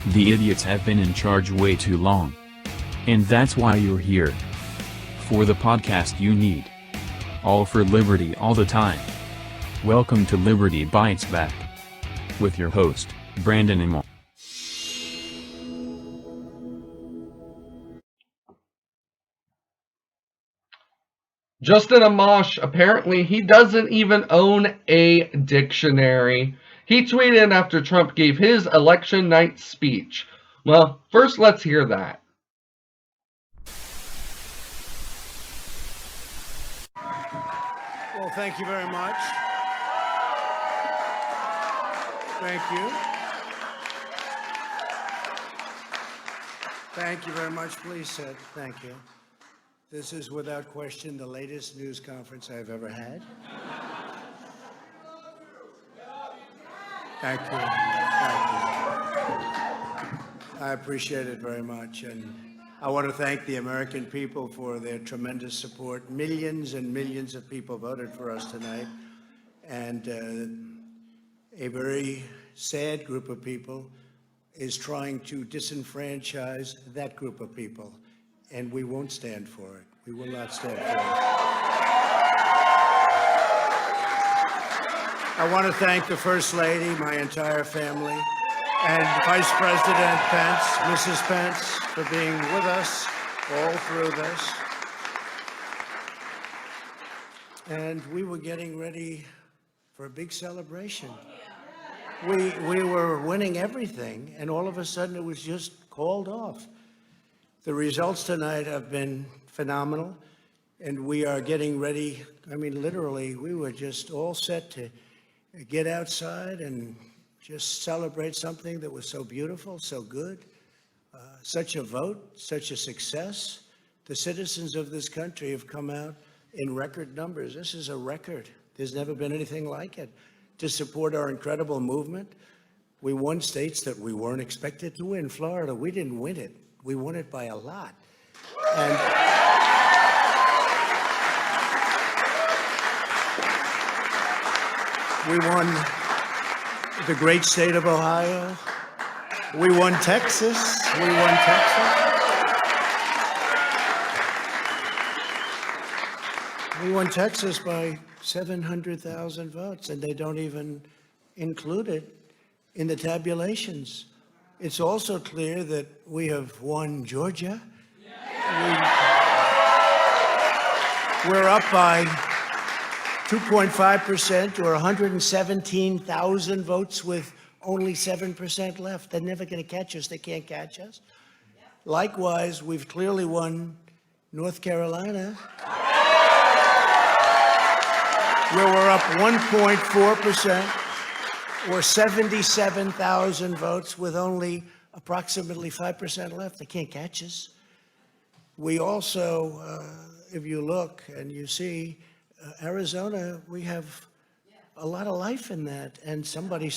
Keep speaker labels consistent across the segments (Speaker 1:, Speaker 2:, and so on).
Speaker 1: The idiots have been in charge way too long. And that's why you're here. For the podcast you need. All for liberty all the time. Welcome to Liberty Bites Back. With your host, Brandon Amash.
Speaker 2: Justin Amash, apparently he doesn't even own a dictionary. He tweeted after Trump gave his election night speech. Well, first let's hear that.
Speaker 3: Well, thank you very much. Thank you. Thank you very much. Please sit. Thank you. This is without question the latest news conference I've ever had. Thank you. Thank you. I appreciate it very much. And I want to thank the American people for their tremendous support. Millions and millions of people voted for us tonight. And a very sad group of people is trying to disenfranchise that group of people. And we won't stand for it. We will not stand for it. I want to thank the First Lady, my entire family, and Vice President Pence, Mrs. Pence, for being with us all through this. And we were getting ready for a big celebration. We were winning everything, and all of a sudden it was just called off. The results tonight have been phenomenal, and we are getting ready. I mean, literally, we were just all set to get outside and just celebrate something that was so beautiful, so good. Such a vote, such a success. The citizens of this country have come out in record numbers. This is a record. There's never been anything like it. To support our incredible movement, we won states that we weren't expected to win. Florida, we didn't win it. We won it by a lot. And we won the great state of Ohio. We won Texas. We won Texas. We won Texas by 700,000 votes, and they don't even include it in the tabulations. It's also clear that we have won Georgia. We're up by 2.5% or 117,000 votes with only 7% left. They're never going to catch us. They can't catch us. Likewise, we've clearly won North Carolina, where we're up 1.4%. or 77,000 votes with only approximately 5% left. They can't catch us. We also, if you look and you see, Arizona, we have a lot of life in that. And somebody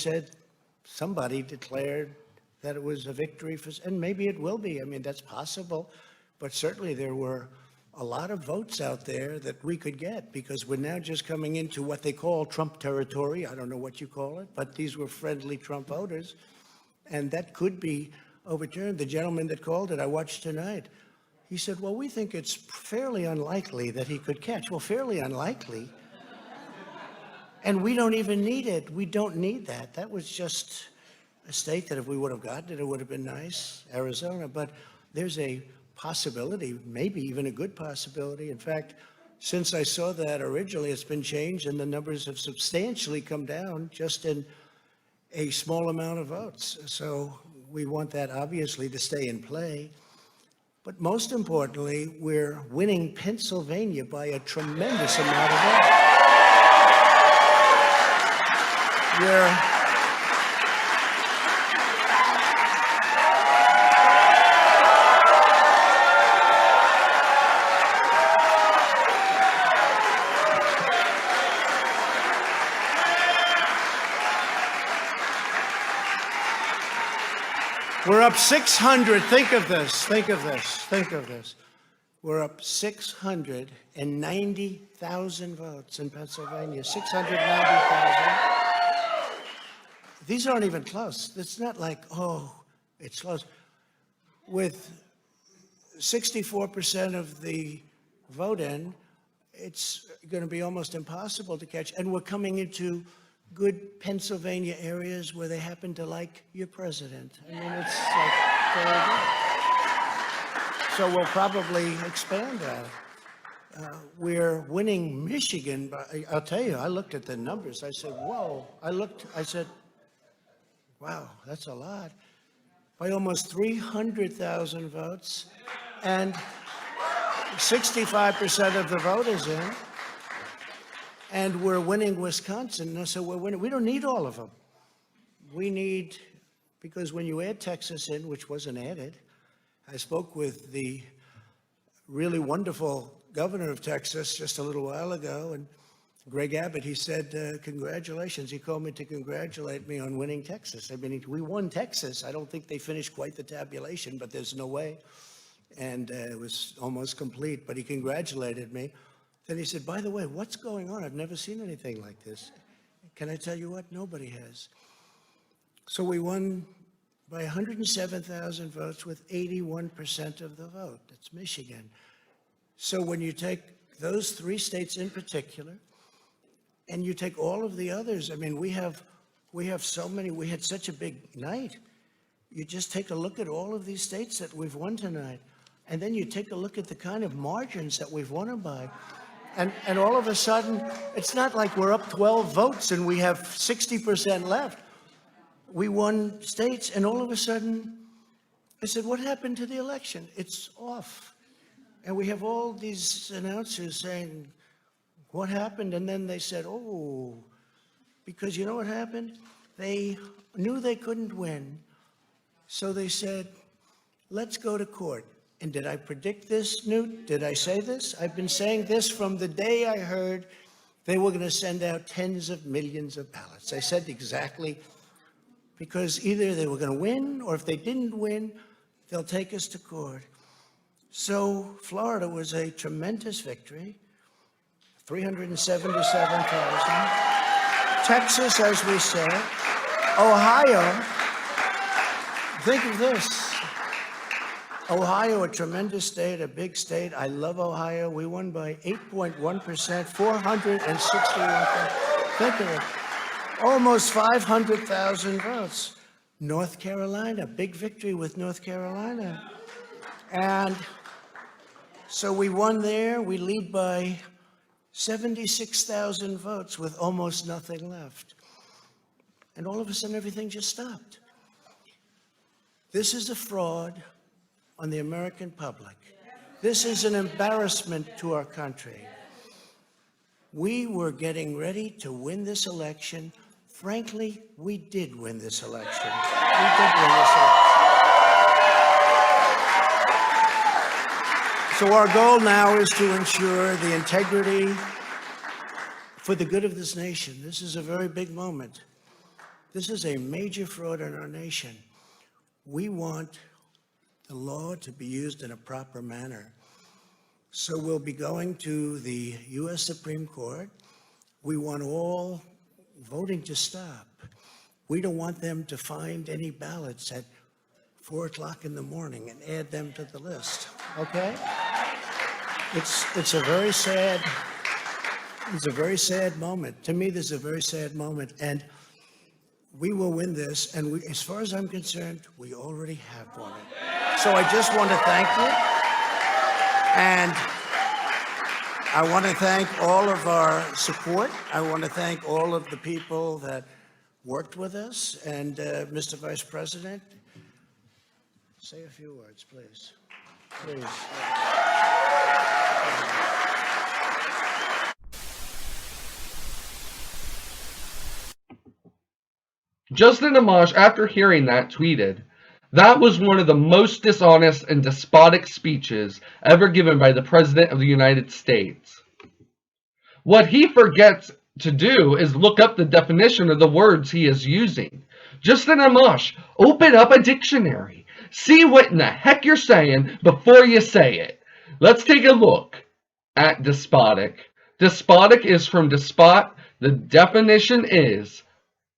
Speaker 3: declared that it was a victory for, and maybe it will be. I mean, that's possible. But certainly there were a lot of votes out there that we could get, because we're now just coming into what they call Trump territory. I don't know what you call it, but these were friendly Trump voters, and that could be overturned. The gentleman that called it, I watched tonight, he said, well, we think it's fairly unlikely that he could catch. Well, fairly unlikely? And we don't even need it. We don't need that. That was just a state that if we would have gotten it, it would have been nice, Arizona. But there's a possibility, maybe even a good possibility. In fact, since I saw that originally, it's been changed and the numbers have substantially come down just in a small amount of votes. So we want that obviously to stay in play. But most importantly, we're winning Pennsylvania by a tremendous amount of votes. We're up 600. Think of this. Think of this. Think of this. We're up 690,000 votes in Pennsylvania. 690,000. These aren't even close. It's not like, oh, It's close. With 64% of the vote in, it's going to be almost impossible to catch. And we're coming into good Pennsylvania areas where they happen to like your president. I mean, it's like very good. So we'll probably expand that. We're winning Michigan. I'll tell you, I looked at the numbers. I said, whoa. I said, wow, that's a lot. By almost 300,000 votes. And 65% of the vote is in. And we're winning Wisconsin. So we're winning. We don't need all of them. We need, because when you add Texas in, which wasn't added, I spoke with the really wonderful governor of Texas just a little while ago, and Greg Abbott, he said, congratulations. He called me to congratulate me on winning Texas. I mean, we won Texas. I don't think they finished quite the tabulation, but there's no way. And it was almost complete, but he congratulated me. Then he said, by the way, what's going on? I've never seen anything like this. Can I tell you what? Nobody has. So we won by 107,000 votes with 81% of the vote. That's Michigan. So when you take those three states in particular, and you take all of the others, I mean, we have so many, we had such a big night. You just take a look at all of these states that we've won tonight, and then you take a look at the kind of margins that we've won them by. And all of a sudden, it's not like we're up 12 votes and we have 60% left. We won states, and all of a sudden, I said, what happened to the election? It's off. And we have all these announcers saying, what happened? And then they said, oh, because you know what happened? They knew they couldn't win. So they said, let's go to court. And did I predict this, Newt? Did I say this? I've been saying this from the day I heard they were going to send out tens of millions of ballots. I said exactly, because either they were going to win, or if they didn't win, they'll take us to court. So Florida was a tremendous victory, 377,000. Texas, as we said. Ohio, think of this. Ohio, a tremendous state, a big state. I love Ohio. We won by 8.1%, 461,000. Think of it. Almost 500,000 votes. North Carolina, big victory with North Carolina. And so we won there. We lead by 76,000 votes with almost nothing left. And all of a sudden, everything just stopped. This is a fraud on the American public. This is an embarrassment to our country. We were getting ready to win this election. Frankly, we did win this election. We did win this election. So our goal now is to ensure the integrity for the good of this nation. This is a very big moment. This is a major fraud in our nation. We want the law to be used in a proper manner. So we'll be going to the U.S. Supreme Court. We want all voting to stop. We don't want them to find any ballots at 4 o'clock in the morning and add them to the list, okay? It's a very sad moment. To me, this is a very sad moment, and we will win this, and as far as I'm concerned, we already have won it. So I just want to thank you, and I want to thank all of our support. I want to thank all of the people that worked with us, and Mr. Vice President, say a few words, please. Please.
Speaker 2: Justin Amash, after hearing that, tweeted, "That was one of the most dishonest and despotic speeches ever given by the President of the United States." What he forgets to do is look up the definition of the words he is using. Justin Amash, open up a dictionary. See what in the heck you're saying before you say it. Let's take a look at despotic. Despotic is from despot. The definition is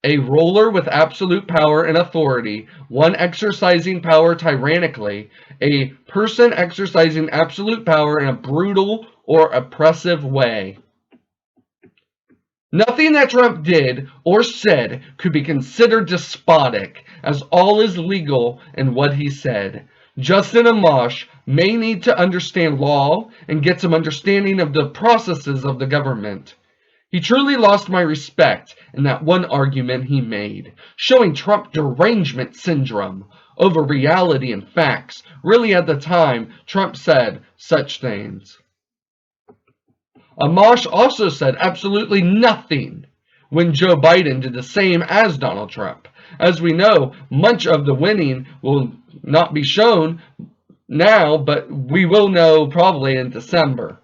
Speaker 2: A ruler with absolute power and authority, one exercising power tyrannically, a person exercising absolute power in a brutal or oppressive way. Nothing that Trump did or said could be considered despotic, as all is legal in what he said. Justin Amash may need to understand law and get some understanding of the processes of the government. He truly lost my respect in that one argument he made, showing Trump Derangement Syndrome over reality and facts. Really, at the time, Trump said such things. Amash also said absolutely nothing when Joe Biden did the same as Donald Trump. As we know, much of the winning will not be shown now, but we will know probably in December.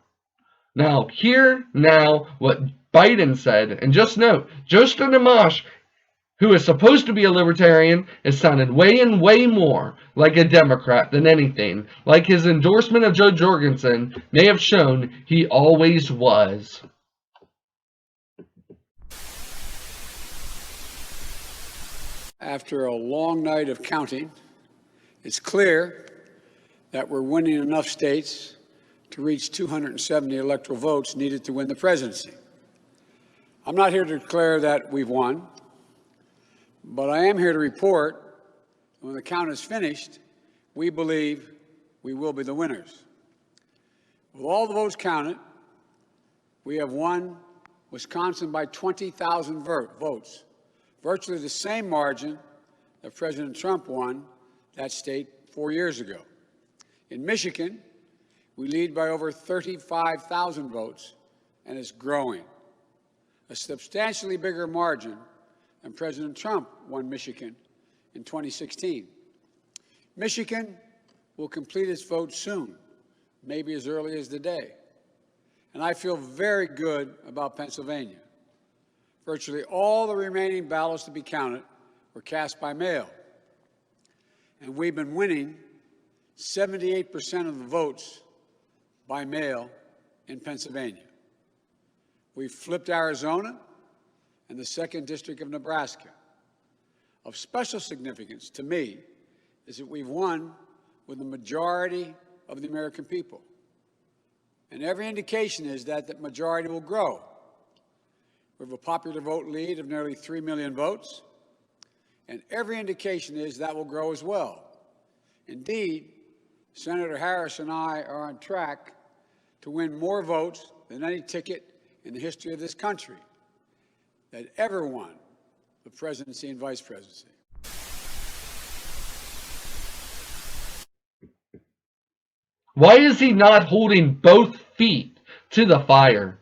Speaker 2: Now, hear now what Biden said, and just note, Justin Amash, who is supposed to be a libertarian, has sounded way and way more like a Democrat than anything, like his endorsement of Joe Jorgensen may have shown he always was.
Speaker 4: After a long night of counting, it's clear that we're winning enough states to reach 270 electoral votes needed to win the presidency. I'm not here to declare that we've won, but I am here to report that when the count is finished, we believe we will be the winners. With all the votes counted, we have won Wisconsin by 20,000 votes, virtually the same margin that President Trump won that state 4 years ago. In Michigan, we lead by over 35,000 votes, and it's growing. A substantially bigger margin than President Trump won Michigan in 2016. Michigan will complete its vote soon, maybe as early as today. And I feel very good about Pennsylvania. Virtually all the remaining ballots to be counted were cast by mail. And we've been winning 78% of the votes by mail in Pennsylvania. We've flipped Arizona and the 2nd District of Nebraska. Of special significance to me is that we've won with the majority of the American people. And every indication is that that majority will grow. We have a popular vote lead of nearly 3 million votes, and every indication is that will grow as well. Indeed, Senator Harris and I are on track to win more votes than any ticket in the history of this country that ever won the presidency and vice presidency.
Speaker 2: Why is he not holding both feet to the fire?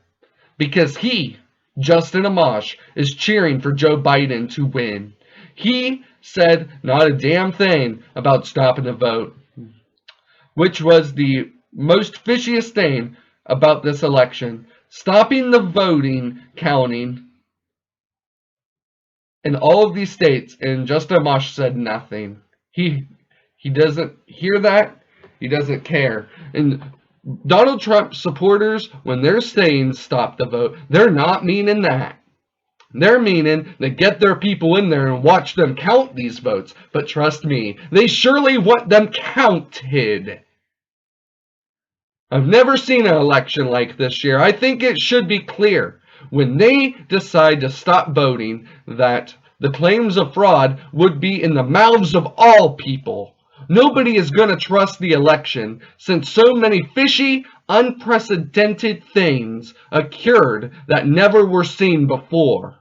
Speaker 2: Because he, Justin Amash, is cheering for Joe Biden to win. He said not a damn thing about stopping the vote, which was the most fishiest thing about this election. Stopping the voting counting in all of these states, and Justin Amash said nothing. He doesn't hear that. He doesn't care. And Donald Trump supporters, when they're saying stop the vote, they're not meaning that. They're meaning to get their people in there and watch them count these votes. But trust me, they surely want them counted. I've never seen an election like this year. I think it should be clear when they decide to stop voting that the claims of fraud would be in the mouths of all people. Nobody is going to trust the election since so many fishy, unprecedented things occurred that never were seen before.